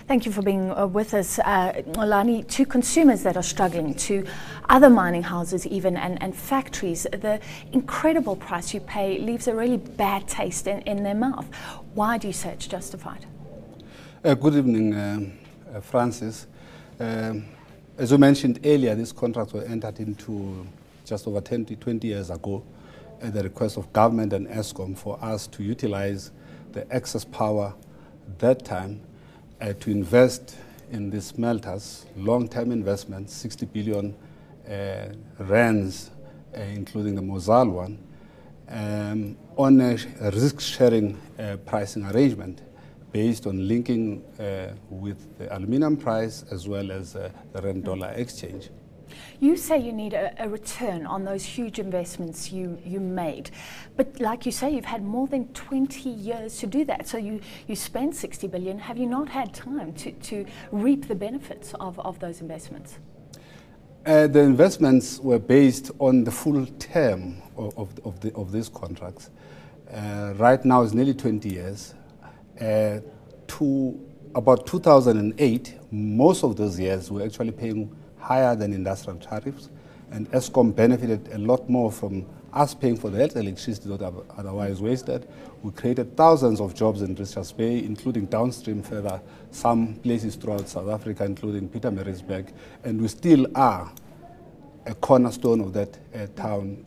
Thank you for being with us, Xolani. To consumers that are struggling, to other mining houses even, and factories, the incredible price you pay leaves a really bad taste in their mouth. Why do you say it's justified? Good evening, Francis. As you mentioned earlier, these contracts were entered into just over 20 years ago at the request of government and ESCOM for us to utilize the excess power that time to invest in these smelters, long-term investments, 60 billion rands, including the Mozal one, on a risk-sharing pricing arrangement based on linking with the aluminium price as well as the rand-dollar exchange. You say you need a return on those huge investments you made, but like you say, you've had more than 20 years to do that. So you spent 60 billion. Have you not had time to reap the benefits of those investments? The investments were based on the full term of these contracts. Right now it's nearly 20 years. To about 2008, most of those years we're actually paying higher than industrial tariffs, and ESCOM benefited a lot more from us paying for the electricity that otherwise wasted. We created thousands of jobs in Richards Bay, including downstream further, some places throughout South Africa, including Pietermaritzburg, and we still are a cornerstone of that town,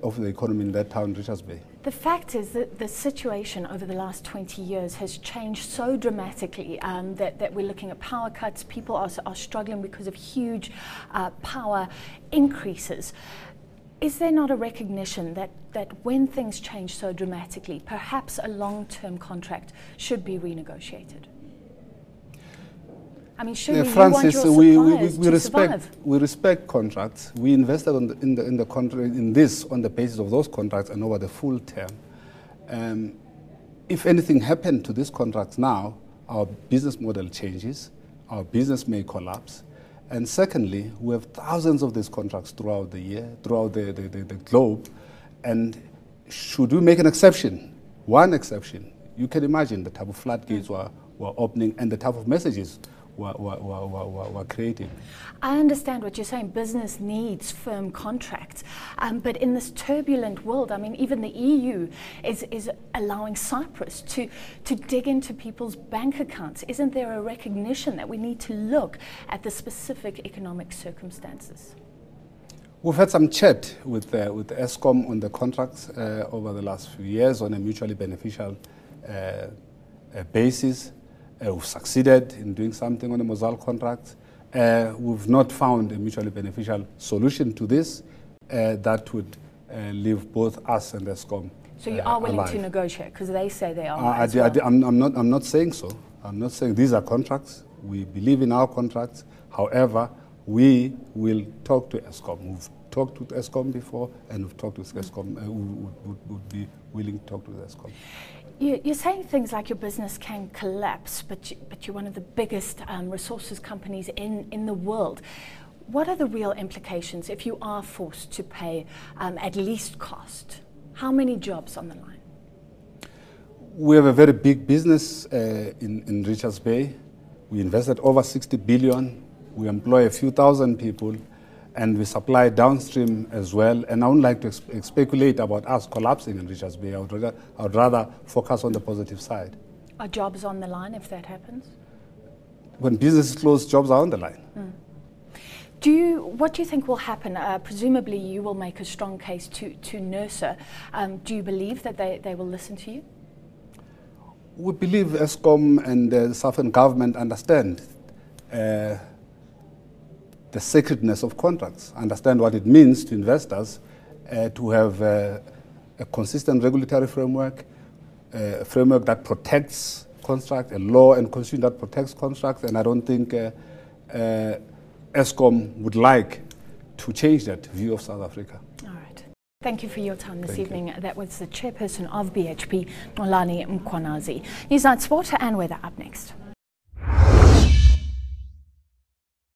of the economy in that town, Richards Bay. The fact is that the situation over the last 20 years has changed so dramatically that we're looking at power cuts. People are struggling because of huge power increases. Is there not a recognition that when things change so dramatically, perhaps a long-term contract should be renegotiated? I mean, surely Francis, you want your suppliers to survive. We respect contracts. We invested in the contract on the basis of those contracts and over the full term. If anything happened to these contracts now, our business model changes, our business may collapse. And secondly, we have thousands of these contracts throughout the year, throughout the globe. And should we make an exception, one exception, you can imagine the type of floodgates were opening and the type of messages were created. I understand what you're saying. Business needs firm contracts, but in this turbulent world, I mean, even the EU is allowing Cyprus to dig into people's bank accounts. Isn't there a recognition that we need to look at the specific economic circumstances? We've had some chat with ESCOM on the contracts over the last few years on a mutually beneficial basis. We've succeeded in doing something on the Mozal contract. We've not found a mutually beneficial solution to this that would leave both us and ESCOM. So you are willing to negotiate, because they say they are. I'm not saying so. I'm not saying these are contracts. We believe in our contracts. However, we will talk to ESCOM. We've talked with ESCOM before, and we've talked with ESCOM. Would be willing to talk to ESCOM. You're saying things like your business can collapse, but you're one of the biggest resources companies in the world. What are the real implications if you are forced to pay at least cost? How many jobs on the line? We have a very big business in Richards Bay. We invested over 60 billion. We employ a few thousand people, and we supply downstream as well. And I wouldn't like to speculate about us collapsing in Richards Bay. I would rather focus on the positive side. Are jobs on the line if that happens? When business is closed, jobs are on the line. What do you think will happen? Presumably you will make a strong case to NERSA. Do you believe that they will listen to you? We believe ESCOM and the Southern government understand the sacredness of contracts, understand what it means to investors to have a consistent regulatory framework, a framework that protects contracts, a law and constitution that protects contracts, and I don't think ESCOM would like to change that view of South Africa. All right. Thank you for your time this evening. That was the chairperson of BHP, Xolani Mkhwanazi. Newsnight Sport and weather up next.